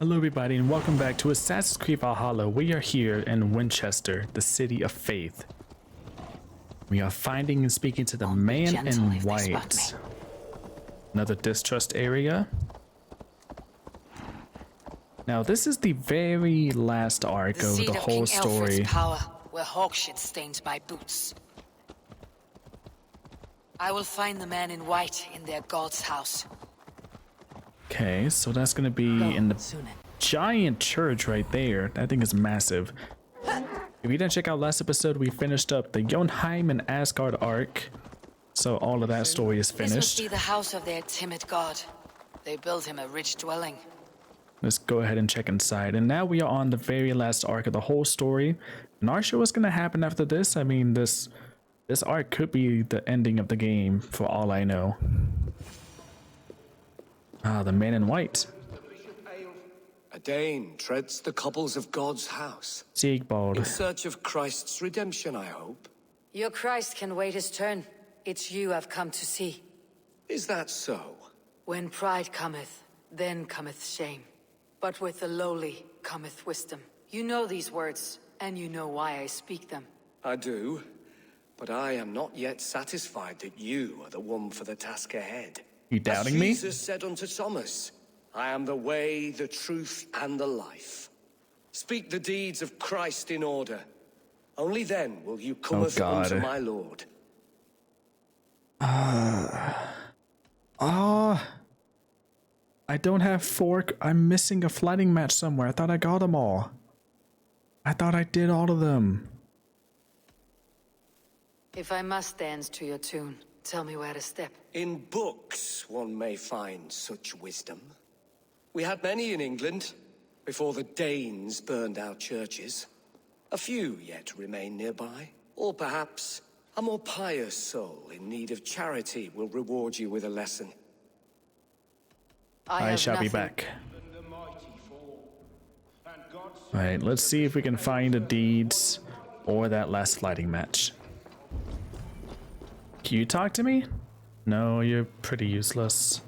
Hello everybody and welcome back to Assassin's Creed Valhalla. We are here in Winchester, the city of faith. We are finding and speaking to the man in white. Another distrust area. Now this is the very last arc of the whole story. Power, where hawk shit stains my boots. I will find the man in white in their god's house. Okay, so that's gonna be in the giant church right there. That thing is massive. If you didn't check out last episode, we finished up the Jotunheim and Asgard arc. So all of that story is finished. This must be the house of their timid god. They built him a rich dwelling. Let's go ahead and check inside. And now we are on the very last arc of the whole story. Not sure what's gonna happen after this. I mean, this arc could be the ending of the game for all I know. Ah, the man in white. A Dane treads the cobbles of God's house. Siegbald. In search of Christ's redemption, I hope. Your Christ can wait his turn. It's you I've come to see. Is that so? When pride cometh, then cometh shame. But with the lowly cometh wisdom. You know these words, and you know why I speak them. I do, but I am not yet satisfied that you are the one for the task ahead. You doubting me? Jesus said unto Thomas, I am the way, the truth, and the life. Speak the deeds of Christ in order. Only then will you come unto my Lord. I don't have fork. I'm missing a fighting match somewhere. I thought I got them all. I thought I did all of them. If I must dance to your tune, tell me where to step. In books, one may find such wisdom. We had many in England, before the Danes burned our churches. A few yet remain nearby. Or perhaps a more pious soul in need of charity will reward you with a lesson. I shall be back. Alright, let's see if we can find the deeds or that last fighting match. Can you talk to me? No, you're pretty useless.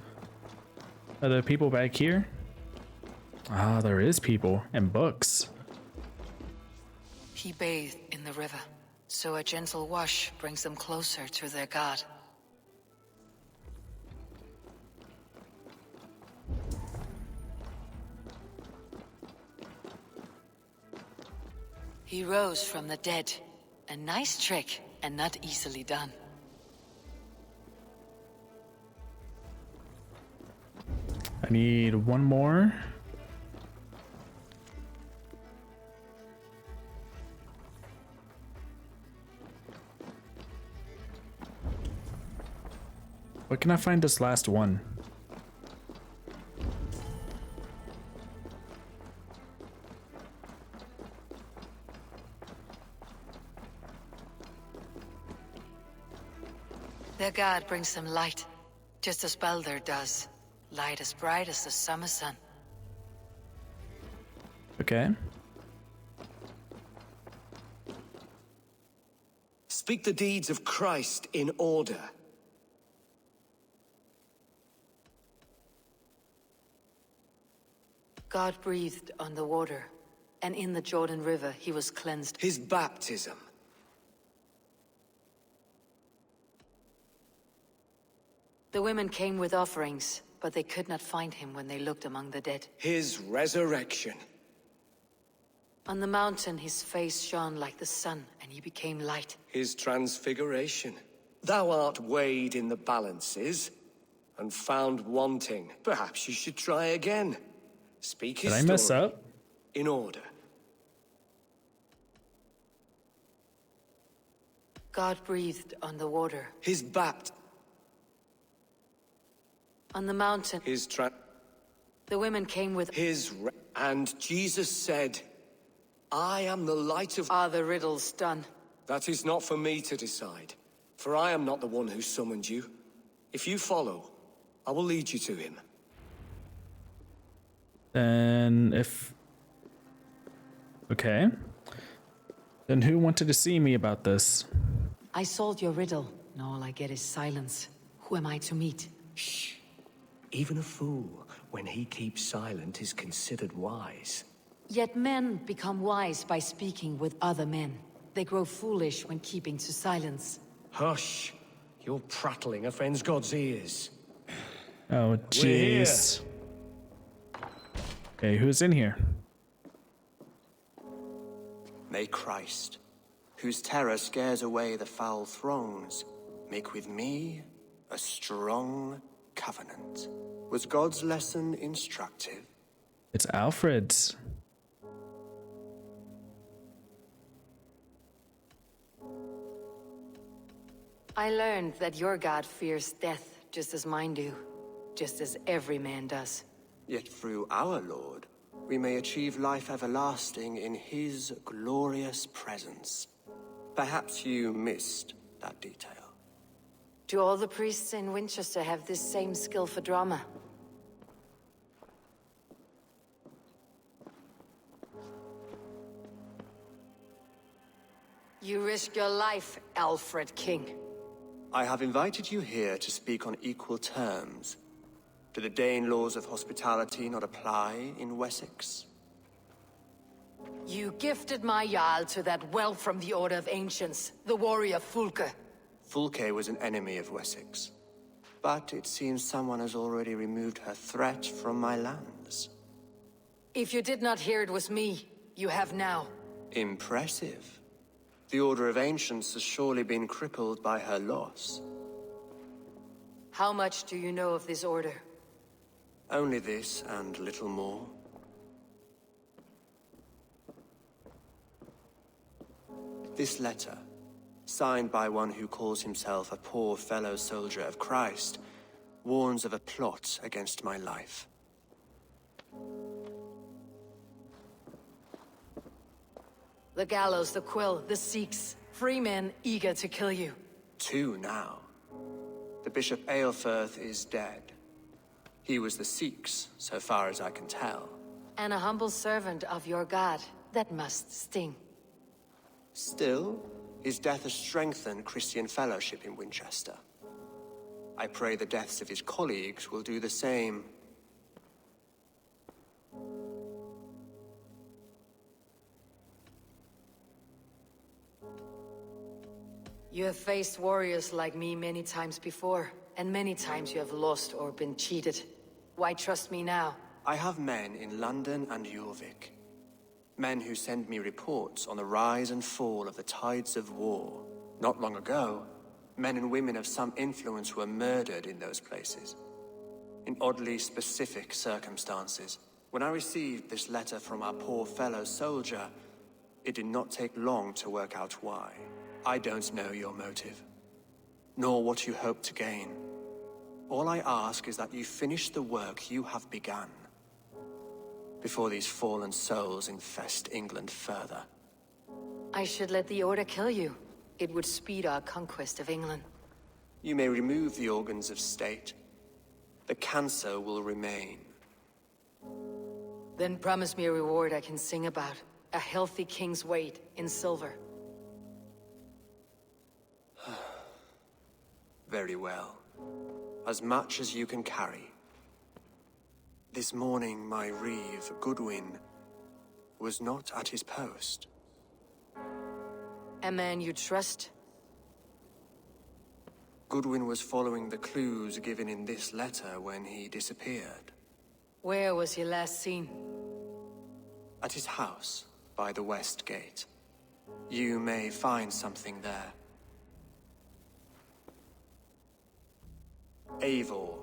Are there people back here? Ah, there is people and books. He bathed in the river, so a gentle wash brings them closer to their god. He rose from the dead. A nice trick, and not easily done. I need one more. Where can I find this last one? Their god brings them light, just as Baldur does. Light as bright as the summer sun. Okay. Speak the deeds of Christ in order. God breathed on the water, and in the Jordan River he was cleansed. His baptism. The women came with offerings, but they could not find him when they looked among the dead. His resurrection. On the mountain his face shone like the sun, and he became light. His transfiguration. Thou art weighed in the balances, and found wanting. Perhaps you should try again. Speak his story. Did I mess up? In order. God breathed on the water. His baptism. On the mountain, the women came with and Jesus said, I am the light of... Are the riddles done? That is not for me to decide, for I am not the one who summoned you. If you follow, I will lead you to him. Then if... Okay. Then who wanted to see me about this? I solved your riddle, and all I get is silence. Who am I to meet? Shh. Even a fool, when he keeps silent is considered wise. Yet men become wise by speaking with other men. They grow foolish when keeping to silence. Hush! Your prattling offends God's ears. Oh, jeez. Okay, who's in here? May Christ, whose terror scares away the foul throngs, make with me a strong covenant. Was God's lesson instructive? It's Alfred's. I learned that your god fears death just as mine do. Just as every man does. Yet through our Lord, we may achieve life everlasting in his glorious presence. Perhaps you missed that detail. Do all the priests in Winchester have this same skill for drama? You risk your life, Alfred King. I have invited you here to speak on equal terms. Do the Dane laws of hospitality not apply in Wessex? You gifted my Jarl to that whelp from the Order of Ancients, the warrior Fulke. Fulke was an enemy of Wessex. But it seems someone has already removed her threat from my lands. If you did not hear it was me, you have now. Impressive. The Order of Ancients has surely been crippled by her loss. How much do you know of this order? Only this and little more. This letter, signed by one who calls himself a poor fellow soldier of Christ, warns of a plot against my life. The gallows, the quill, the Sikhs, free men eager to kill you. 2 now. The Bishop Aelfirth is dead. He was the Sikhs, so far as I can tell. And a humble servant of your god. That must sting. Still, his death has strengthened Christian fellowship in Winchester. I pray the deaths of his colleagues will do the same. You have faced warriors like me many times before, and many times you have lost or been cheated. Why trust me now? I have men in London and Jorvik. Men who send me reports on the rise and fall of the tides of war. Not long ago, men and women of some influence were murdered in those places. In oddly specific circumstances. When I received this letter from our poor fellow soldier, it did not take long to work out why. I don't know your motive, nor what you hope to gain. All I ask is that you finish the work you have begun, before these fallen souls infest England further. I should let the Order kill you. It would speed our conquest of England. You may remove the organs of state. The cancer will remain. Then promise me a reward I can sing about. A healthy king's weight in silver. Very well. As much as you can carry. This morning, my reeve, Goodwin, was not at his post. A man you trust? Goodwin was following the clues given in this letter when he disappeared. Where was he last seen? At his house, by the west gate. You may find something there. Eivor,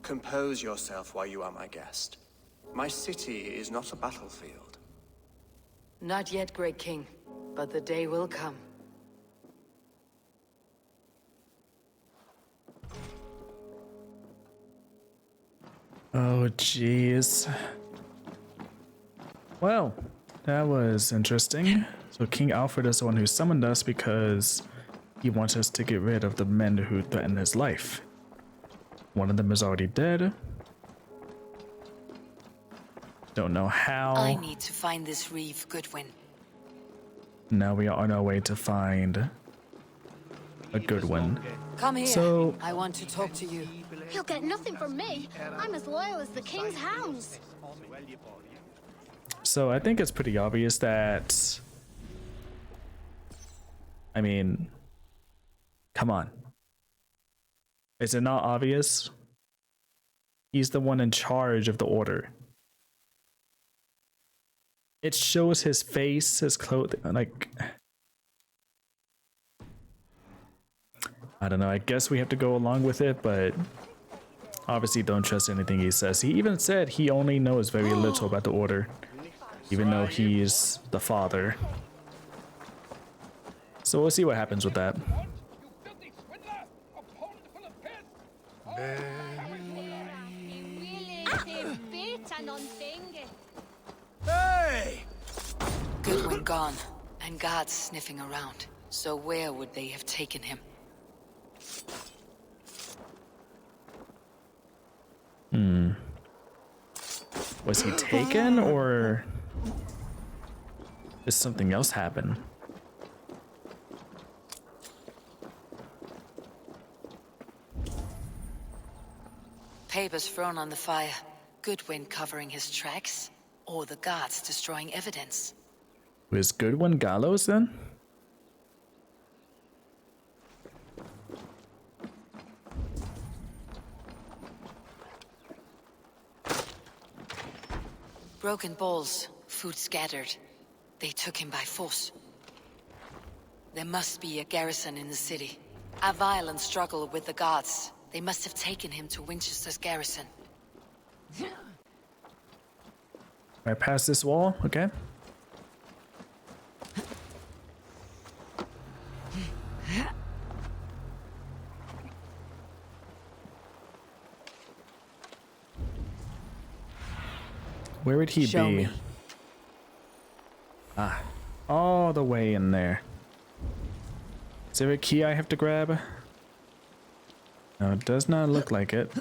compose yourself while you are my guest. My city is not a battlefield. Not yet, great king, but the day will come. Oh, jeez. Well, that was interesting. So King Alfred is the one who summoned us because he wants us to get rid of the men who threatened his life. One of them is already dead. Don't know how. I need to find this reeve, Goodwin. Now we are on our way to find a good one. Come here. So- I want to talk to you. He'll get nothing from me. I'm as loyal as the king's hounds. So I think it's pretty obvious that, I mean, come on. Is it not obvious? He's the one in charge of the order. It shows his face, his clothing, like... I don't know, I guess we have to go along with it, but obviously don't trust anything he says. He even said he only knows very little about the order, even though he's the father. So we'll see what happens with that. Hey! Goodwin gone, and guards sniffing around. So where would they have taken him? Was he taken, or did something else happen? Papers thrown on the fire. Goodwin covering his tracks, or the guards destroying evidence. Was Goodwin gallows then? Broken bowls, food scattered. They took him by force. There must be a garrison in the city. A violent struggle with the guards. They must have taken him to Winchester's garrison. Right past this wall, okay. Where would he Show be? me. Ah, all the way in there. Is there a key I have to grab? No, it does not look like it.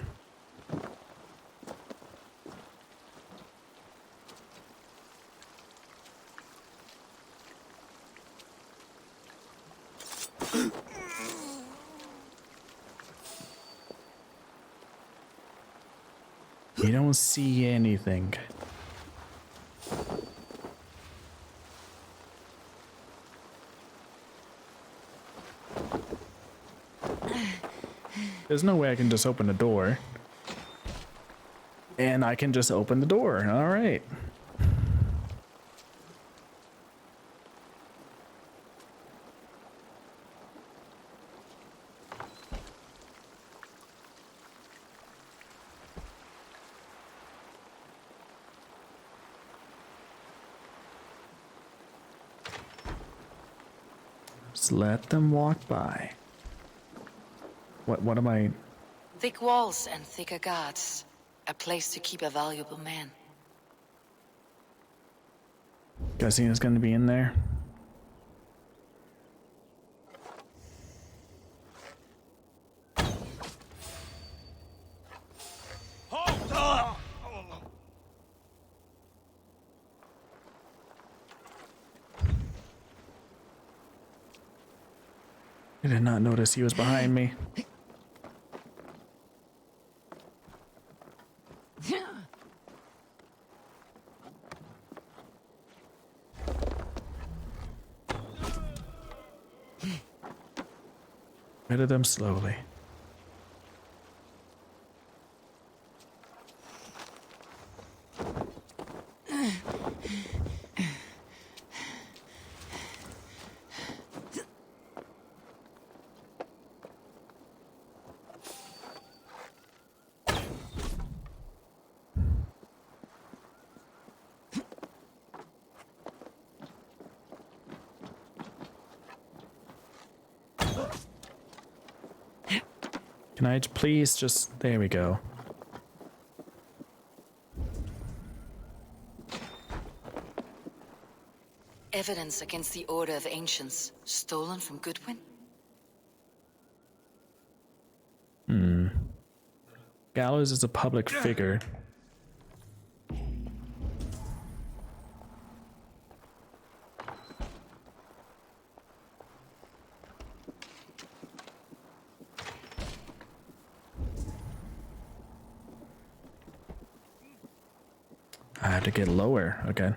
You don't see anything. There's no way I can just open the door. And I can just open the door. All right. Just let them walk by. What am I? Thick walls and thicker guards. A place to keep a valuable man. Guessing it's gonna be in there. I did not notice he was behind me. Rid of them slowly. Can I please just... There we go. Evidence against the Order of Ancients. Stolen from Goodwin? Gallows is a public figure. I have to get lower. Okay.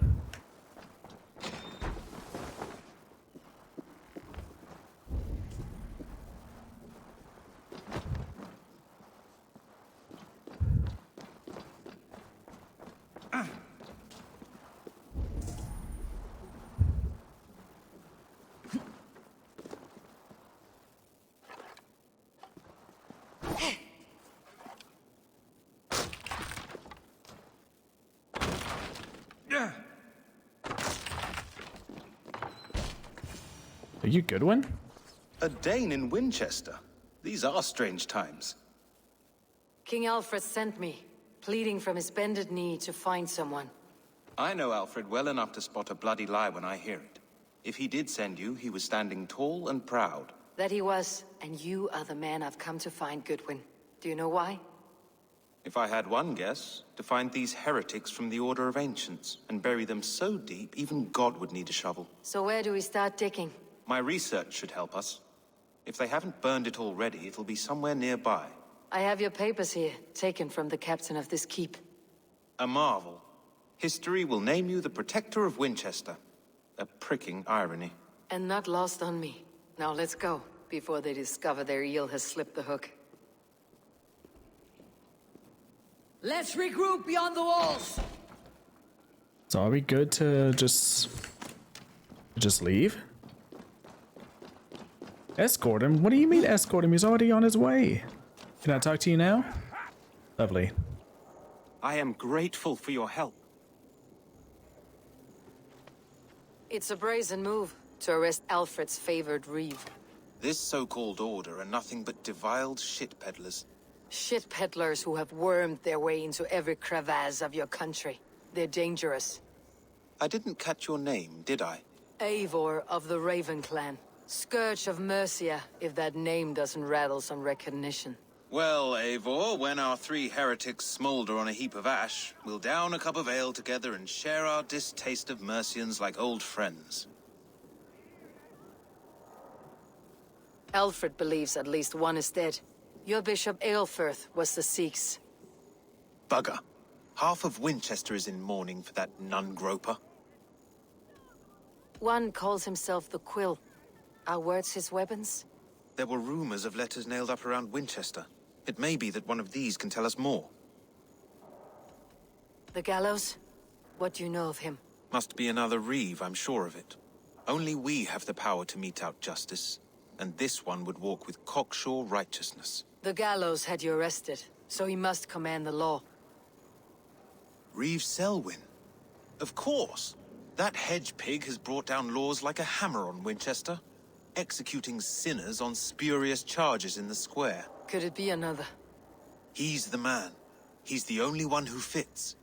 Are you Goodwin? A Dane in Winchester. These are strange times. King Alfred sent me, pleading from his bended knee to find someone. I know Alfred well enough to spot a bloody lie when I hear it. If he did send you, he was standing tall and proud. That he was, and you are the man I've come to find, Goodwin. Do you know why? If I had one guess, to find these heretics from the Order of Ancients, and bury them so deep, even God would need a shovel. So where do we start digging? My research should help us. If they haven't burned it already, it'll be somewhere nearby. I have your papers here, taken from the captain of this keep. A marvel. History will name you the Protector of Winchester. A pricking irony. And not lost on me. Now let's go, before they discover their eel has slipped the hook. Let's regroup beyond the walls! So are we good to just leave? Escort him? What do you mean escort him? He's already on his way. Can I talk to you now? Lovely. I am grateful for your help. It's a brazen move to arrest Alfred's favored reeve. This so-called order are nothing but deviled shit peddlers. Shit peddlers who have wormed their way into every crevasse of your country. They're dangerous. I didn't catch your name, did I? Eivor of the Raven Clan. Scourge of Mercia, if that name doesn't rattle some recognition. Well, Eivor, when our three heretics smolder on a heap of ash, we'll down a cup of ale together and share our distaste of Mercians like old friends. Alfred believes at least one is dead. Your Bishop Aelfirth was the Sikhs. Bugger. Half of Winchester is in mourning for that nun-groper. One calls himself the Quill. Are words his weapons? There were rumors of letters nailed up around Winchester. It may be that one of these can tell us more. The gallows? What do you know of him? Must be another reeve, I'm sure of it. Only we have the power to mete out justice, and this one would walk with cocksure righteousness. The gallows had you arrested, so he must command the law. Reeve Selwyn? Of course! That hedge pig has brought down laws like a hammer on Winchester, executing sinners on spurious charges in the square. Could it be another? He's the man. He's the only one who fits.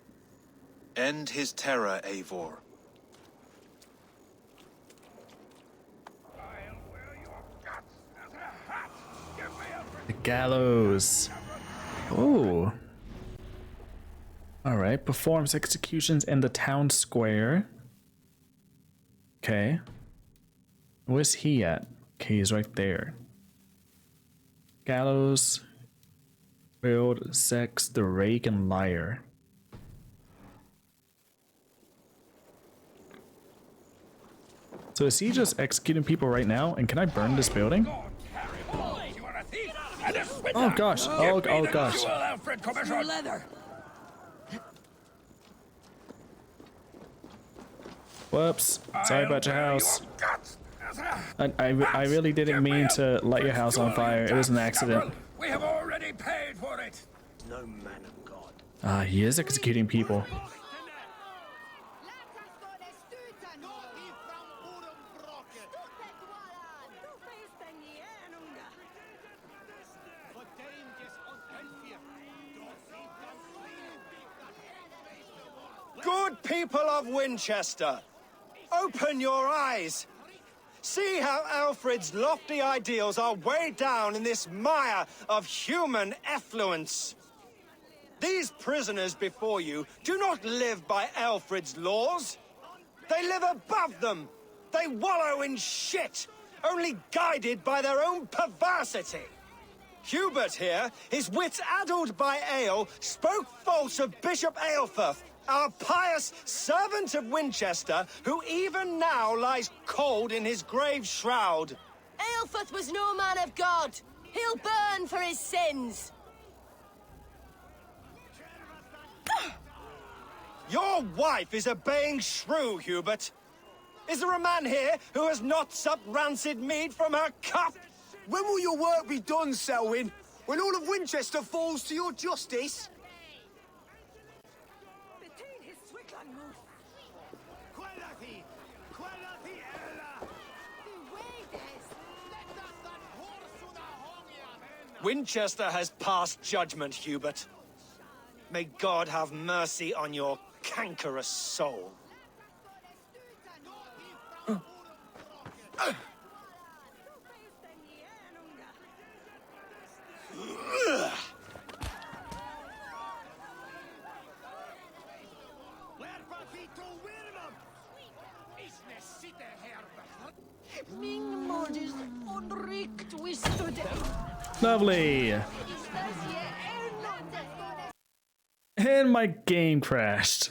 End his terror, Eivor. The gallows. Oh. Alright, performs executions in the town square. Okay. Where's he at? Okay, he's right there. Gallows. Build, sex, the rake, and liar. So is he just executing people right now? And can I burn this building? Oh gosh. Oh gosh. Whoops. Sorry about your house. I really didn't mean to light your house on fire. It was an accident. We have already paid for it. No man of God. Ah, he is executing people. Good people of Winchester, open your eyes. See how Alfred's lofty ideals are weighed down in this mire of human effluence. These prisoners before you do not live by Alfred's laws. They live above them. They wallow in shit, only guided by their own perversity. Hubert here, his wits addled by ale, spoke false of Bishop Aelfirth, Our pious servant of Winchester, who even now lies cold in his grave shroud. Aelfrith was no man of God. He'll burn for his sins. Your wife is a baying shrew, Hubert. Is there a man here who has not supped rancid mead from her cup? When will your work be done, Selwyn? When all of Winchester falls to your justice? Winchester has passed judgment, Hubert. May God have mercy on your cankerous soul. Lovely. And my game crashed.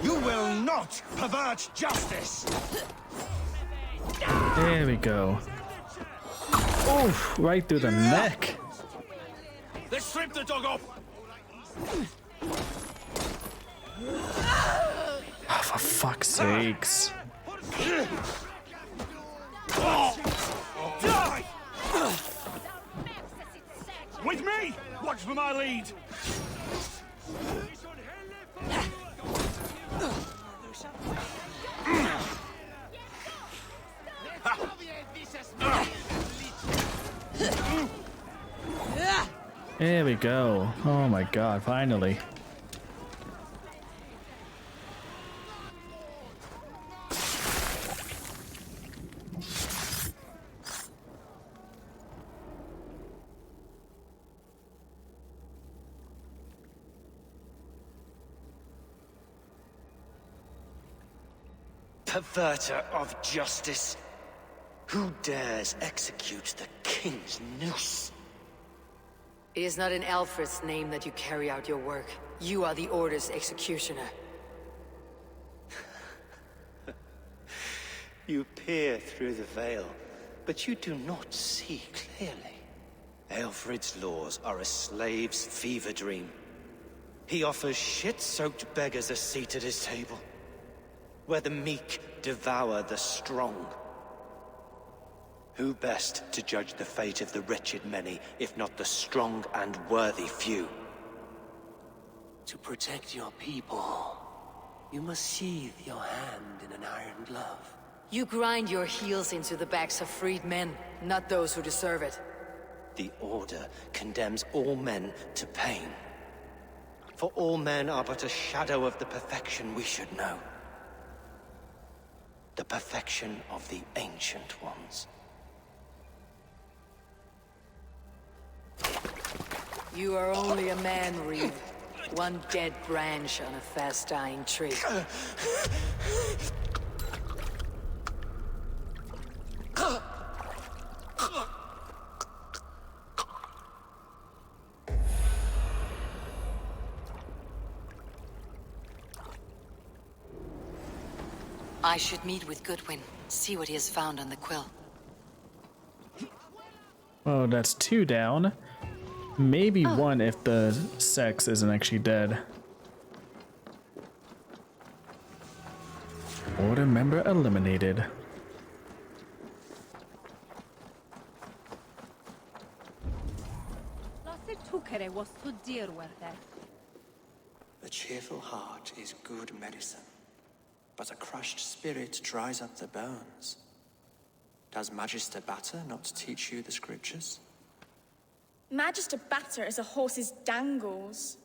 You will not pervert justice! There we go. Oof, right through the neck. Let's strip the dog off! Oh, for fuck's sakes. Die! With me! Watch for my lead! There we go. Oh my god, finally. Perverter of justice. Who dares execute the king's noose? It is not in Alfred's name that you carry out your work. You are the Order's executioner. You peer through the veil, but you do not see clearly. Aelfred's laws are a slave's fever dream. He offers shit-soaked beggars a seat at his table, where the meek devour the strong. Who best to judge the fate of the wretched many, if not the strong and worthy few? To protect your people, you must sheathe your hand in an iron glove. You grind your heels into the backs of freed men, not those who deserve it. The Order condemns all men to pain. For all men are but a shadow of the perfection we should know. The perfection of the Ancient Ones. You are only a man, Reeve. One dead branch on a fast-dying tree. I should meet with Goodwin, see what he has found on the quill. Oh, that's 2 down. Maybe 1 if the sex isn't actually dead. Order member eliminated. A cheerful heart is good medicine, but a crushed spirit dries up the bones. Does Magister Batter not teach you the scriptures? Magister Batter is a horse's dangles.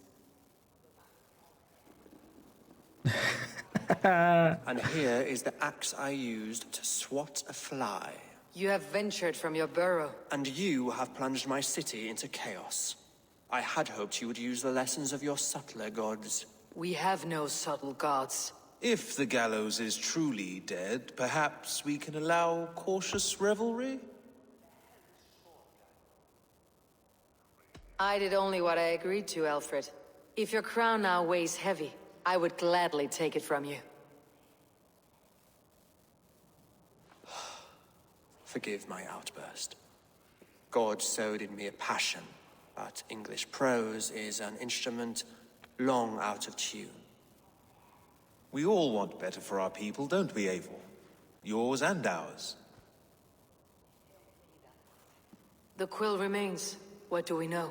And here is the axe I used to swat a fly. You have ventured from your burrow. And you have plunged my city into chaos. I had hoped you would use the lessons of your subtler gods. We have no subtle gods. If the gallows is truly dead, perhaps we can allow cautious revelry? I did only what I agreed to, Alfred. If your crown now weighs heavy, I would gladly take it from you. Forgive my outburst. God sowed in me a passion, but English prose is an instrument long out of tune. We all want better for our people, don't we, Eivor? Yours and ours. The quill remains. What do we know?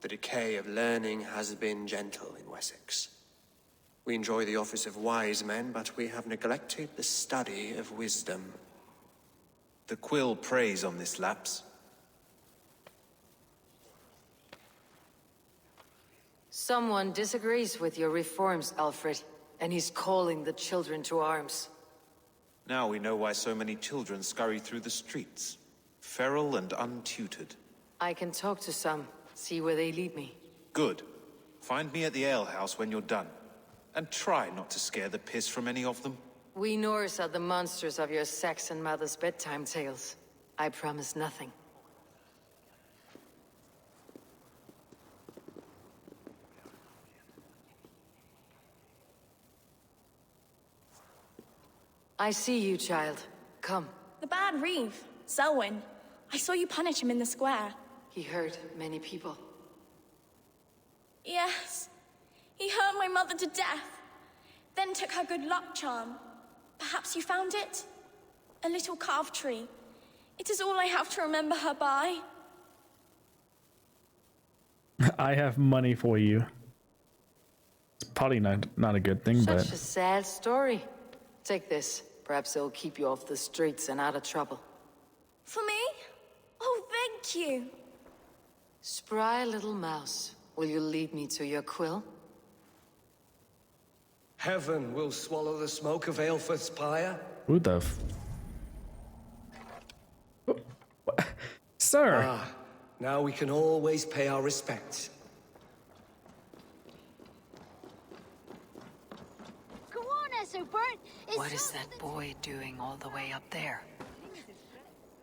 The decay of learning has been gentle in Wessex. We enjoy the office of wise men, but we have neglected the study of wisdom. The quill preys on this lapse. Someone disagrees with your reforms, Alfred, and he's calling the children to arms. Now we know why so many children scurry through the streets, feral and untutored. I can talk to some, see where they lead me. Good. Find me at the alehouse when you're done. And try not to scare the piss from any of them. We Norse are the monsters of your Saxon mother's bedtime tales. I promise nothing. I see you, child. Come. The bad Reeve, Selwyn. I saw you punish him in the square. He hurt many people. Yes. He hurt my mother to death. Then took her good luck charm. Perhaps you found it? A little carved tree. It is all I have to remember her by. I have money for you. It's probably not a good thing, Such but a sad story. Take this. Perhaps it'll keep you off the streets and out of trouble. For me? Oh, thank you. Spry little mouse. Will you lead me to your quill? Heaven will swallow the smoke of Aelfred's pyre. who the Sir! Ah, now we can always pay our respects. Go on, Ethelbert. What is that boy doing all the way up there?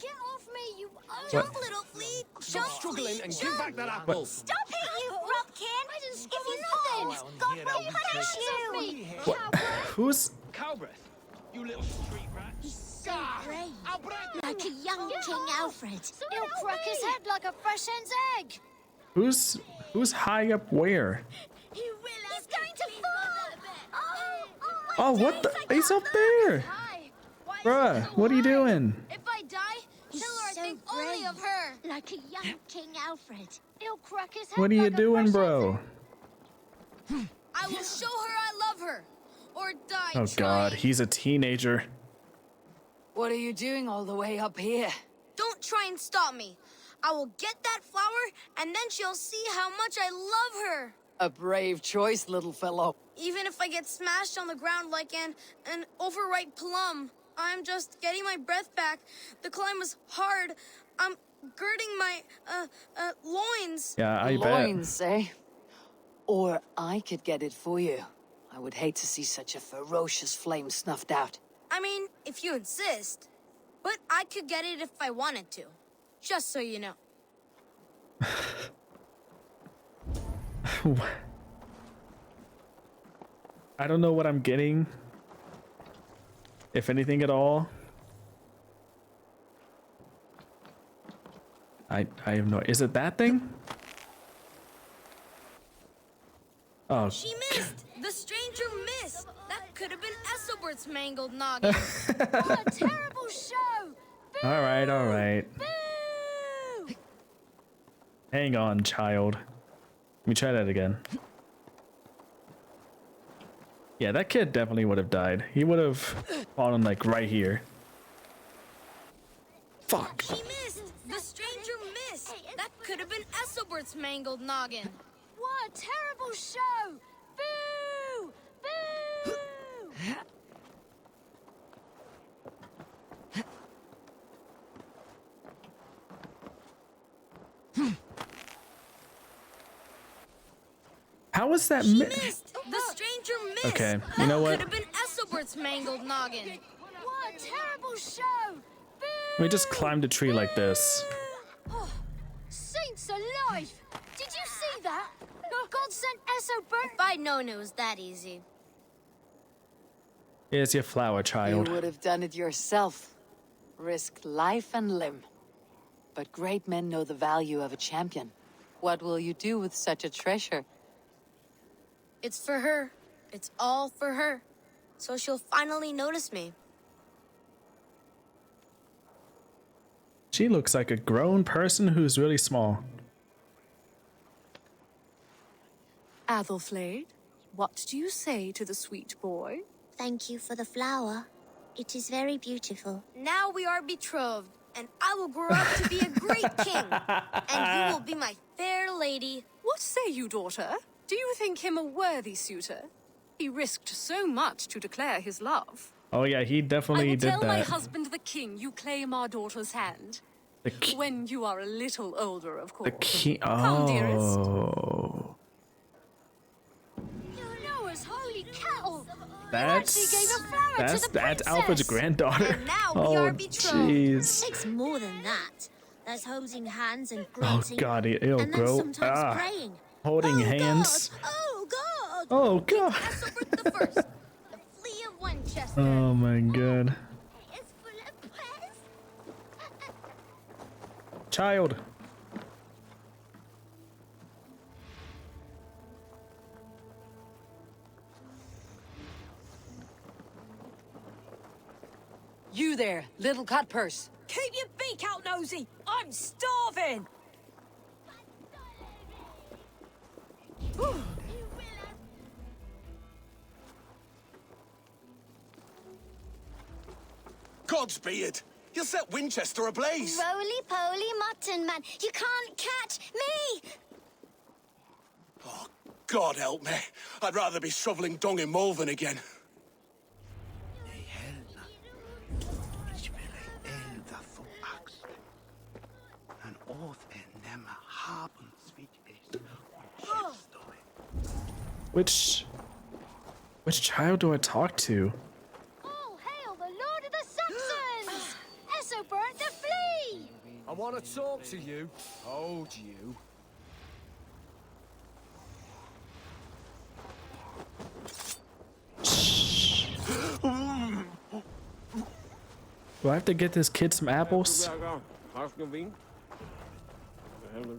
Get off me, you Jump, little flea! Stop struggling and give back that apple! Stop it, you rumpkin! If you fall, God will punish you! What? Who's... Cowbreath, you little street rat. He's so brave. Like a young King Alfred. He'll crack his head like a fresh hen's egg. Who's high up where? He's going to fall! Oh, what the... He's up there! Bruh, what are you doing? If I die, tell her I think only of her. Like a young King Alfred. He'll crack his head What are you like a doing, fresh bro? I will show her I love her. Or die Oh god, trying. he's a teenager. What are you doing all the way up here? Don't try and stop me. I will get that flower, and then she'll see how much I love her. A brave choice, little fellow. Even if I get smashed on the ground like an overripe plum, I'm just getting my breath back. The climb was hard. I'm girding my, loins. Yeah, I bet. Loins, eh? Or I could get it for you. I would hate to see such a ferocious flame snuffed out. I mean, if you insist. But I could get it if I wanted to. Just so you know. I don't know what I'm getting. If anything at all. I have no... Is it that thing? Oh. She missed! The stranger missed! That could have been Esselbert's mangled noggin. What a terrible show! Boo! Alright, alright. Boo! Hang on, child. Let me try that again. Yeah, that kid definitely would have died. He would have fallen like right here. Fuck. She missed! The stranger missed! That could have been Esselbert's mangled noggin. What a terrible show! Boo! Boo! How is that? She missed! The stranger missed! Okay, you know what? That could have been Esselbert's mangled noggin. What a terrible show! Boo! Let me just climb the tree like this. Oh, saints alive! If I'd known it was that easy. Here's your flower, child. You would have done it yourself. Risked life and limb. But great men know the value of a champion. What will you do with such a treasure? It's for her. It's all for her. So she'll finally notice me. She looks like a grown person who's really small. Athelflaed, what do you say to the sweet boy? Thank you for the flower. It is very beautiful. Now we are betrothed, and I will grow up to be a great king. And you will be my fair lady. What say you, daughter? Do you think him a worthy suitor? He risked so much to declare his love. Oh yeah, he definitely I will did tell my that. husband the king you claim our daughter's hand. The When you are a little older, of course. The king. Come, dearest. Oh. Noah's holy kettle. That's Alfred's granddaughter. And now we Oh are betrothed. jeez. It's more than that. There's holding hands and Oh grunting. god, it'll and then grow. sometimes praying. Holding Oh, hands. God. Oh God! Oh god. Ethelbert the First, the Flea of Winchester. Oh my god. It's full of prayers. Child. You there, little cut purse. Keep your beak out, Nosy! I'm starving! Godspeed! You'll set Winchester ablaze! Roly-poly mutton man, you can't catch me! Oh, God help me. I'd rather be shoveling dung in Malvern again. Which child do I talk to? Oh, hail the Lord of the Saxons! Ethelbert the Flea! I want to talk to you. Hold you. Do I have to get this kid some apples?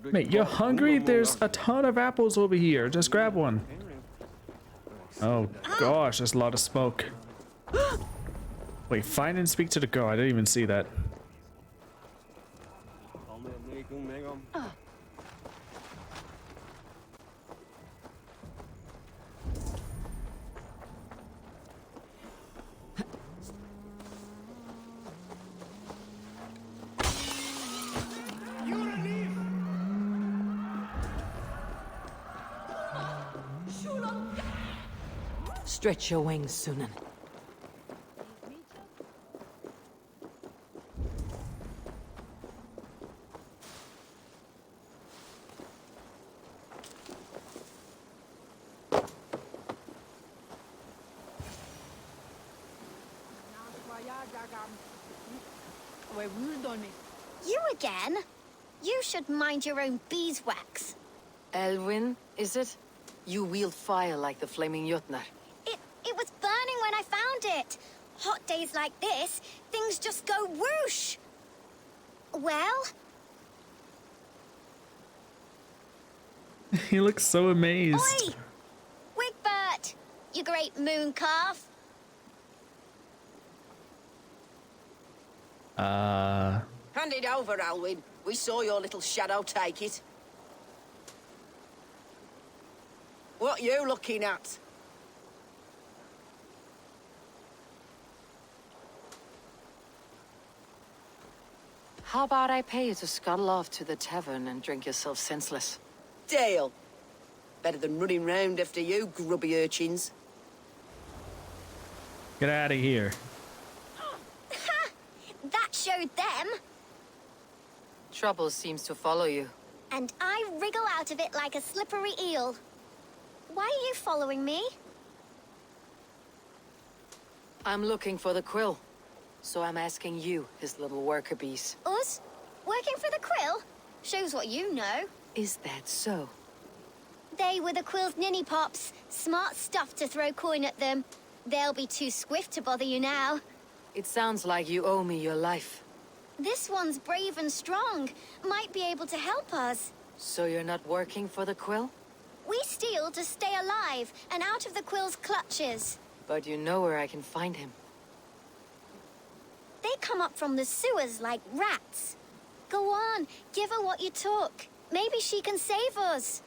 Mate, you're hungry? There's a ton of apples over here. Just grab one. Oh gosh, there's a lot of smoke. Wait, find and speak to the girl. I didn't even see that. Stretch your wings, Sunan. You again? You should mind your own beeswax. Elwyn, is it? You wield fire like the flaming Jotnar. It was burning when I found it. Hot days like this, things just go whoosh. Well? He looks so amazed. Oi! Wigbert! You great moon calf. Hand it over, Alwyn. We saw your little shadow take it. What you looking at? How about I pay you to scuttle off to the tavern and drink yourself senseless? Deal. Better than running round after you, grubby urchins. Get out of here. Ha! That showed them. Trouble seems to follow you. And I wriggle out of it like a slippery eel. Why are you following me? I'm looking for the quill. So I'm asking you, his little worker bees. Us? Working for the quill? Shows what you know. Is that so? They were the Quill's ninny pops. Smart stuff to throw coin at them. They'll be too swift to bother you now. It sounds like you owe me your life. This one's brave and strong. Might be able to help us. So you're not working for the Quill? We steal to stay alive and out of the Quill's clutches. But you know where I can find him. They come up from the sewers like rats. Go on, give her what you took. Maybe she can save us.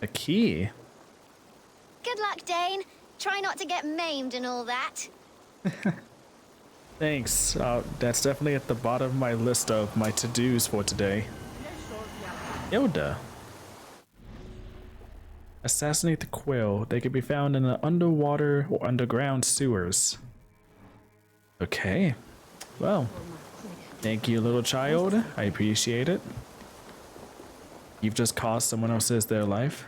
A key? Good luck, Dane. Try not to get maimed and all that. Thanks. That's definitely at the bottom of my list of my to-dos for today. Yoda. Assassinate the Quill. They can be found in the underwater or underground sewers. Okay. Well, thank you, little child. I appreciate it. You've just cost someone else's their life.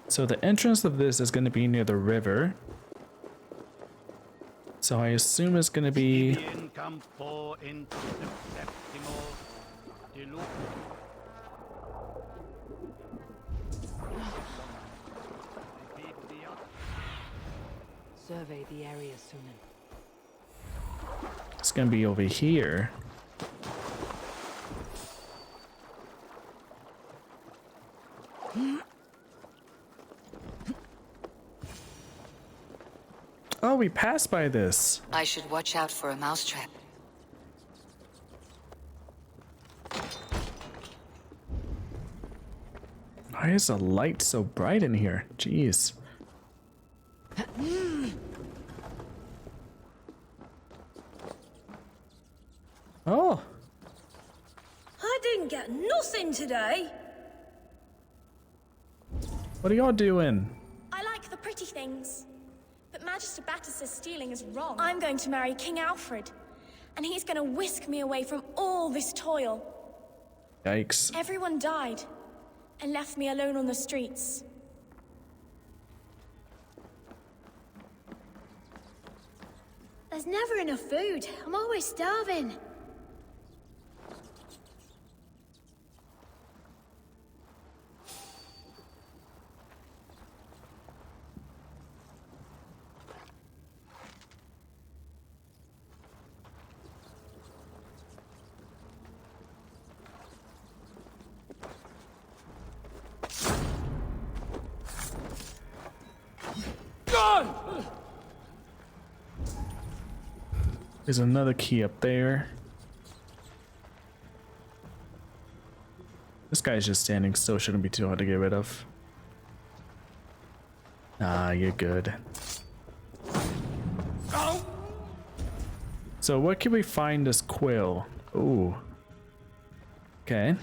So the entrance of this is going to be near the river. So I assume it's going to be... Survey the area soon. It's going to be over here. Oh, we passed by this. I should watch out for a mousetrap. Why is the light so bright in here? Jeez. Oh. I didn't get nothing today. What are y'all doing? I like the pretty things. But Magister Batter says stealing is wrong. I'm going to marry King Alfred. And he's going to whisk me away from all this toil. Yikes. Everyone died. And left me alone on the streets. There's never enough food. I'm always starving. There's another key up there. This guy's just standing still, shouldn't be too hard to get rid of. Ah, you're good. So where can we find this quill? Ooh. Okay.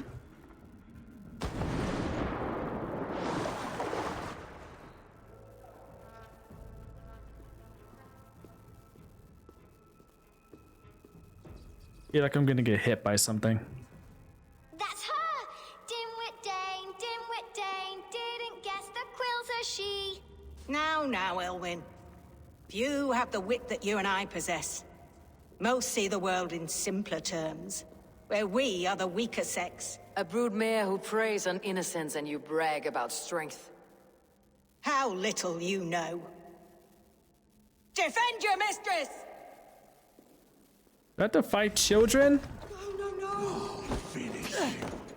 feel like I'm gonna get hit by something. That's her! Dimwit Dane, didn't guess the quill's a she. Now, Elwyn. Few have the wit that you and I possess. Most see the world in simpler terms, where we are the weaker sex. A broodmare who preys on innocence and you brag about strength. How little you know. Defend your mistress! Do I have to fight children? No.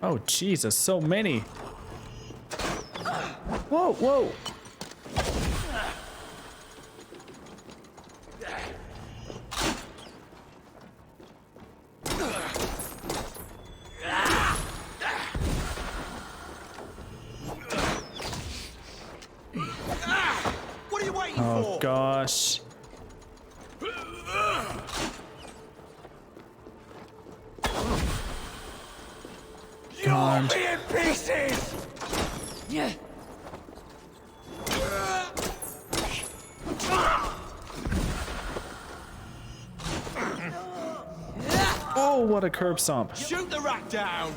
Oh, Jesus, so many. Whoa. What are you waiting for? Oh, gosh. You'll be in pieces! Yeah. Oh, what a curb stomp. Shoot the rat down!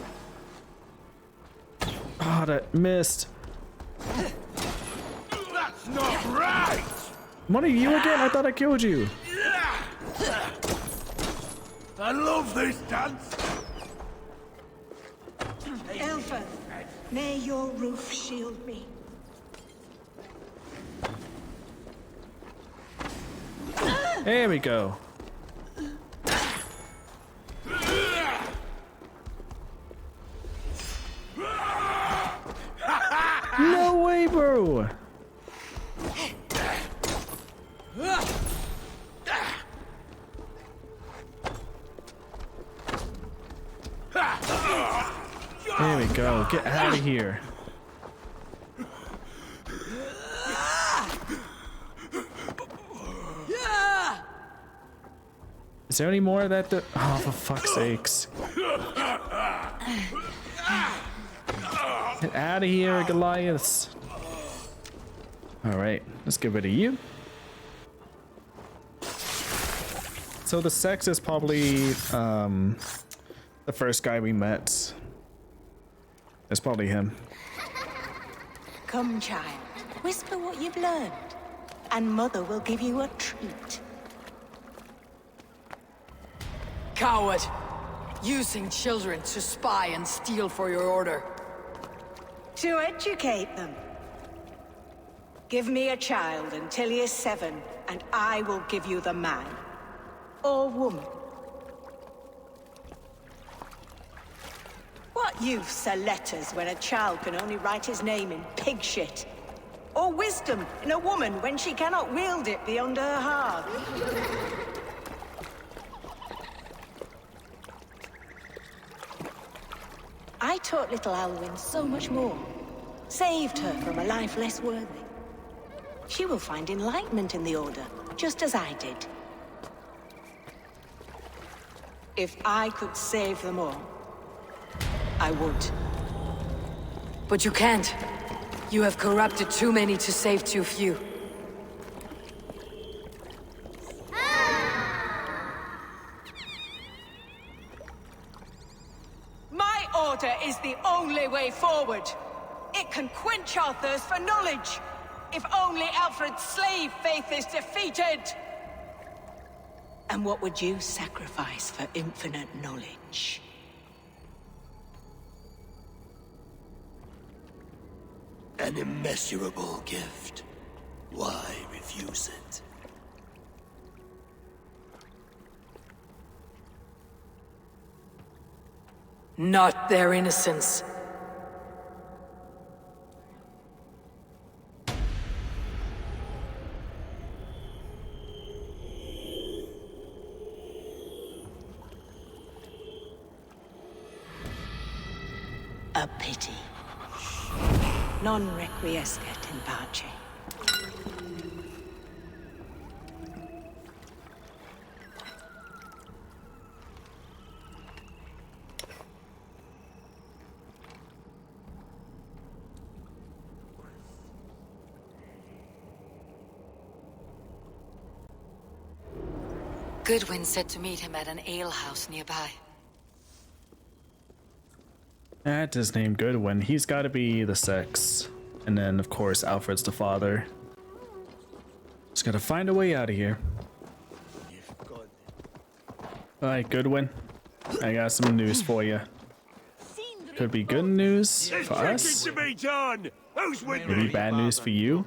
Oh, that missed. Right! What are you again? I thought I killed you. I love this dance. Elfa, may your roof shield me. There we go. No way, bro. There we go. Get out of here. Is there any more of that? Oh, for fuck's sakes. Get out of here, Goliaths. Alright, let's get rid of you. So the sex is probably the first guy we met. It's probably him. Come, child. Whisper what you've learned, and Mother will give you a treat. Coward! Using children to spy and steal for your order. To educate them. Give me a child until he is 7, and I will give you the man. Or woman. What use are letters when a child can only write his name in pig shit? Or wisdom in a woman when she cannot wield it beyond her heart? I taught little Alwyn so much more. Saved her from a life less worthy. She will find enlightenment in the Order, just as I did. If I could save them all, I would. But you can't. You have corrupted too many to save too few. My order is the only way forward. It can quench our thirst for knowledge. If only Alfred's slave faith is defeated. And what would you sacrifice for infinite knowledge? An immeasurable gift. Why refuse it? Not their innocence. A pity. Non requiescat in pace. Goodwin said to meet him at an alehouse nearby. That's his name, Goodwin. He's got to be the sex. And then, of course, Alfred's the father. Just gotta find a way out of here. Alright, Goodwin. I got some news for you. Could be good news for us. Maybe bad news for you.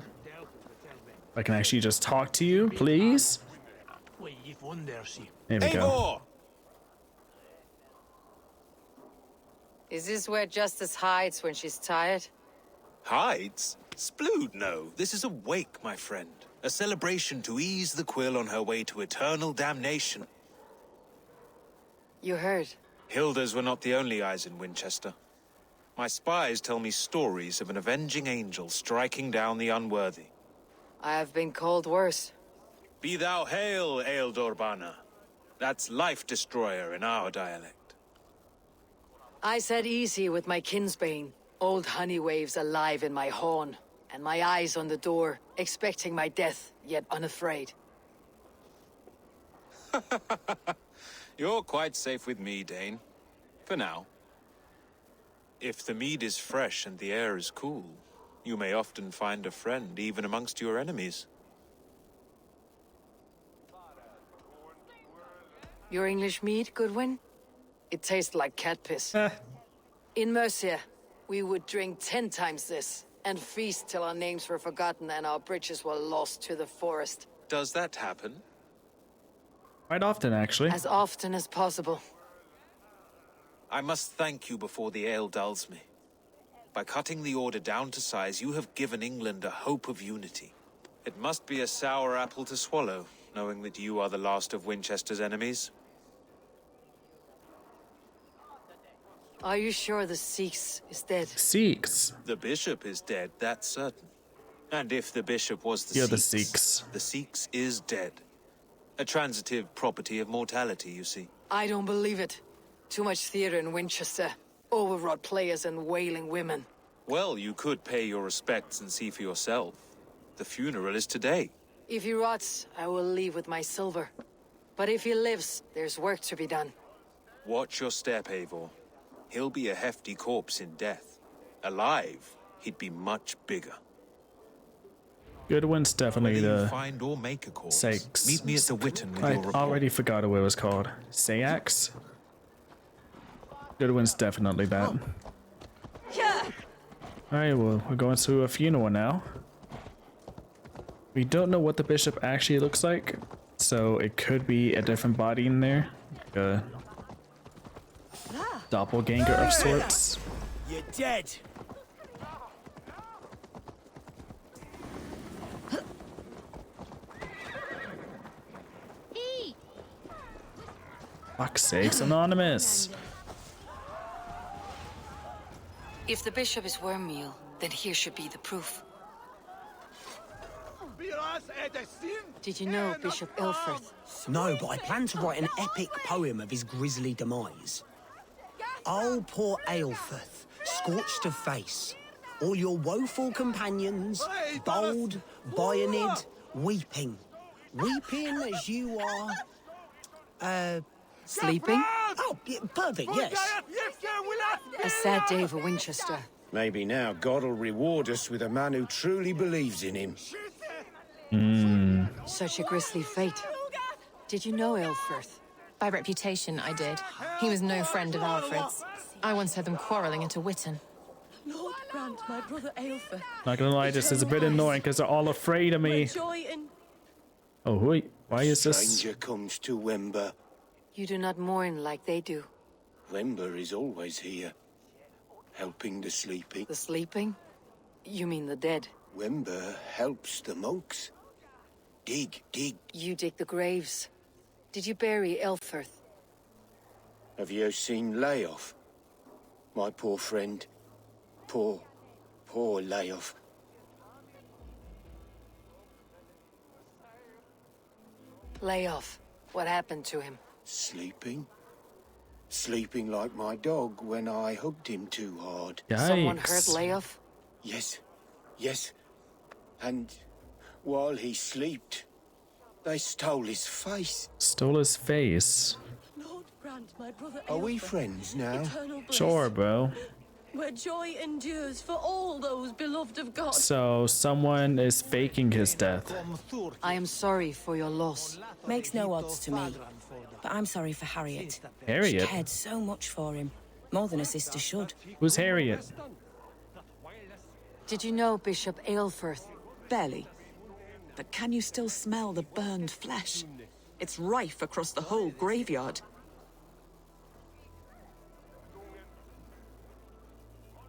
I can actually just talk to you, please. There we go. Is this where Justice hides when she's tired? Hides? Splood, no. This is a wake, my friend. A celebration to ease the quill on her way to eternal damnation. You heard. Hilda's were not the only eyes in Winchester. My spies tell me stories of an avenging angel striking down the unworthy. I have been called worse. Be thou hail, Ealdorbanna. That's life destroyer in our dialect. I said easy with my kinsbane. Old honey waves alive in my horn, and my eyes on the door, expecting my death, yet unafraid. You're quite safe with me, Dane. For now. If the mead is fresh and the air is cool, You may often find a friend even amongst your enemies. Your English mead, Goodwin? It tastes like cat piss. In Mercia, we would drink 10 times this, and feast till our names were forgotten and our bridges were lost to the forest. Does that happen? Quite often, actually. As often as possible. I must thank you before the ale dulls me. By cutting the order down to size, you have given England a hope of unity. It must be a sour apple to swallow, knowing that you are the last of Winchester's enemies. Are you sure the Sikhs is dead? Sikhs? The bishop is dead, that's certain. And if the bishop was the Sikhs, the Sikhs is dead. A transitive property of mortality, you see. I don't believe it. Too much theater in Winchester. Overwrought players and wailing women. Well, you could pay your respects and see for yourself. The funeral is today. If he rots, I will leave with my silver. But if he lives, there's work to be done. Watch your step, Eivor. He'll be a hefty corpse in death. Alive, he'd be much bigger. Goodwin's definitely the find or make a corpse. Sakes. Meet me at the Witten with I your report. already forgot what it was called. Sayax? Goodwin's definitely that. Alright, well, we're going to a funeral now. We don't know what the bishop actually looks like, so it could be a different body in there. Like a doppelganger of sorts. You're dead. Fuck's sakes, Anonymous. If the bishop is wormmeal, then here should be the proof. Did you know Bishop Ilfrith? No, but I plan to write an epic poem of his grisly demise. Oh, poor Aelfrith, scorched of face, all your woeful companions, bold, bayoneted, weeping. Weeping as you are... Sleeping? Oh, yeah, perfect, yes. A sad day for Winchester. Maybe now God will reward us with a man who truly believes in him. Such a grisly fate. Did you know Aelfrith? By reputation, I did. He was no friend of Alfred's. I once heard them quarrelling at a Witten. Lord grant my brother Aelfrith. Not gonna lie, this is a bit annoying because they're all afraid of me. Oh, wait, why is this? Stranger comes to Wember. You do not mourn like they do. Wember is always here, helping the sleeping. The sleeping? You mean the dead? Wember helps the monks. Dig. You dig the graves. Did you bury Aelfrith? Have you seen Layoff? My poor friend. Poor Layoff. Lay off. What happened to him? Sleeping? Sleeping like my dog when I hugged him too hard. Yikes. Someone hurt Layoff? Yes. And while he slept, they stole his face. Stole his face. Lord grant my brother Are we friends now? Sure, bro. Where joy endures for all those beloved of God. So someone is faking his death. I am sorry for your loss. Makes no odds to me. But I'm sorry for Harriet. Harriet? She cared so much for him. More than a sister should. Who's Harriet? Did you know Bishop Aelfrith? Barely. But can you still smell the burned flesh? It's rife across the whole graveyard.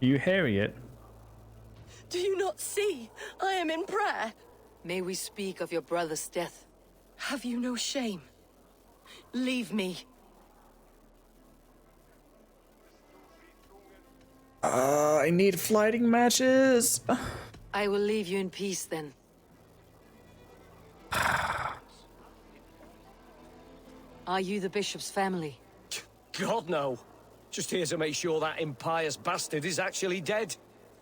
You Harriet? Do you not see? I am in prayer. May we speak of your brother's death? Have you no shame? Leave me. I need fighting matches. I will leave you in peace then. Are you the bishop's family? God, no. Just here to make sure that impious bastard is actually dead.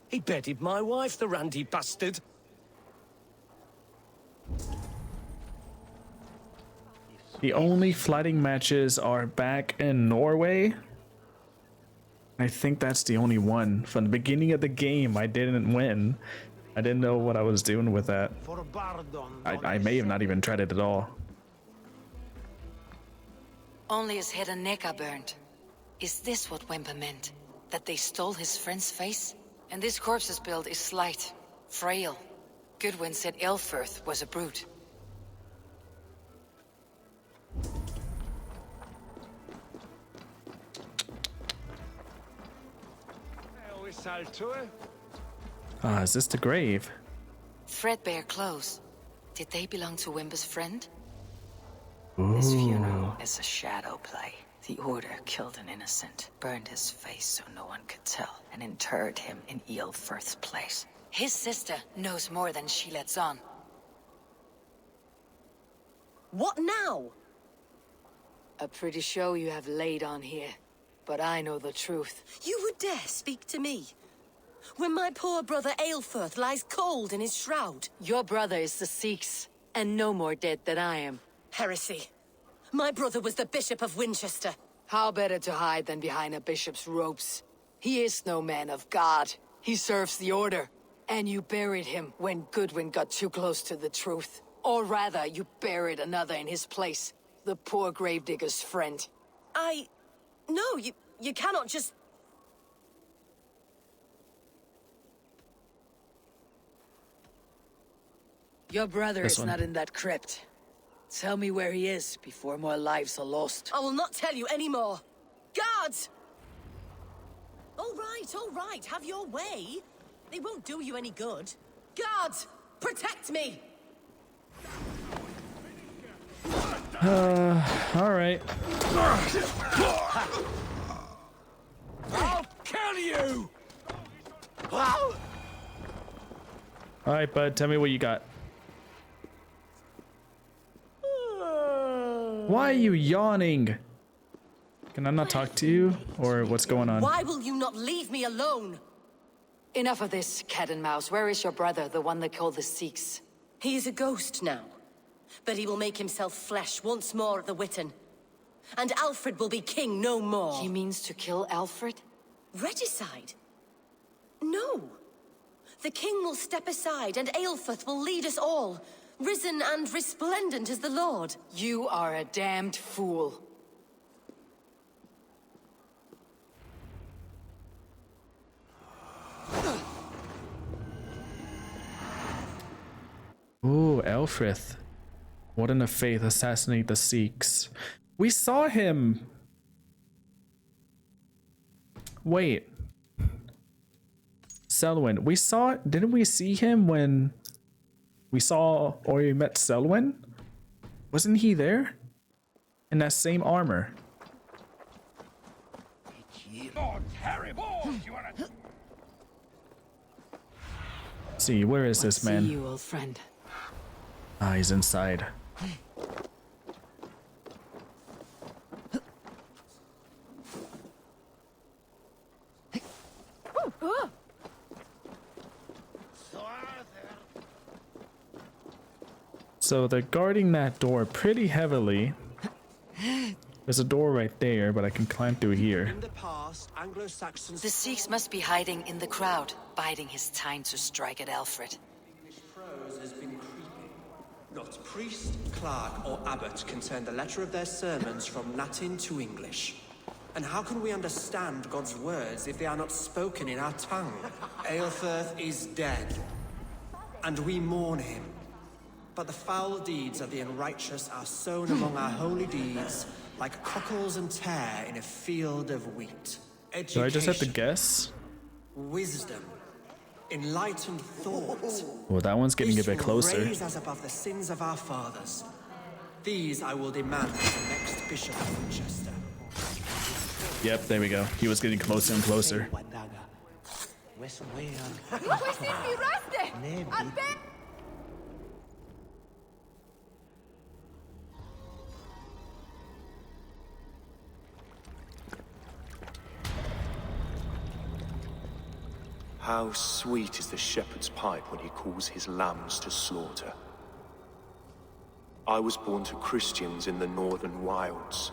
He bedded my wife, the randy bastard. The only fighting matches are back in Norway. I think that's the only one. From the beginning of the game, I didn't win. I didn't know what I was doing with that. I may have not even tried it at all. Only his head and neck are burned. Is this what Wemper meant? That they stole his friend's face? And this corpse's build is slight, frail. Goodwin said Elfirth was a brute. Is this the grave? Threadbare clothes. Did they belong to Wemper's friend? Ooh. This funeral is a shadow play. The Order killed an innocent, burned his face so no one could tell, and interred him in Ealfirth's place. His sister knows more than she lets on. What now? A pretty show you have laid on here, but I know the truth. You would dare speak to me? When my poor brother Aelfirth lies cold in his shroud. Your brother is the Sikhs, and no more dead than I am. Heresy. My brother was the Bishop of Winchester. How better to hide than behind a bishop's robes? He is no man of God. He serves the Order. And you buried him when Goodwin got too close to the truth. Or rather, you buried another in his place. The poor gravedigger's friend. No, you cannot just... Your brother is not in that crypt. Tell me where he is before more lives are lost. I will not tell you anymore. Guards! All right, have your way. They won't do you any good. Guards, protect me! All right. I'll kill you! All right, bud, tell me what you got. Why are you yawning? Can I not talk to you? Or what's going on? Why will you not leave me alone? Enough of this, cat and mouse. Where is your brother, the one they call the Sikhs? He is a ghost now. But he will make himself flesh once more at the Witten. And Alfred will be king no more. He means to kill Alfred? Regicide? No. The king will step aside and Aelfirth will lead us all. Risen and resplendent as the Lord. You are a damned fool. Ooh, Elfrith. Warden of Faith assassinate the Sikhs. We saw him. Wait. Selwyn. Didn't we see him when we saw or we met Selwyn? Wasn't he there? In that same armor. See, where is this man? See you, old friend. Ah, he's inside. So they're guarding that door pretty heavily. There's a door right there, but I can climb through here. In the past, Anglo-Saxons... The Sikhs must be hiding in the crowd, biding his time to strike at Alfred. English prose has been creeping. Not priest, clerk, or abbot can turn the letter of their sermons from Latin to English. And how can we understand God's words if they are not spoken in our tongue? Aelfirth is dead, and we mourn him. But the foul deeds of the unrighteous are sown among our holy deeds, like cockles and tare in a field of wheat. Do I just have to guess? Wisdom, enlightened thought. Well, that one's getting a bit closer. Raise us above the sins of our fathers. These I will demand from the next Bishop of Winchester. Yep, there we go. He was getting closer and closer. How sweet is the shepherd's pipe when he calls his lambs to slaughter. I was born to Christians in the northern wilds.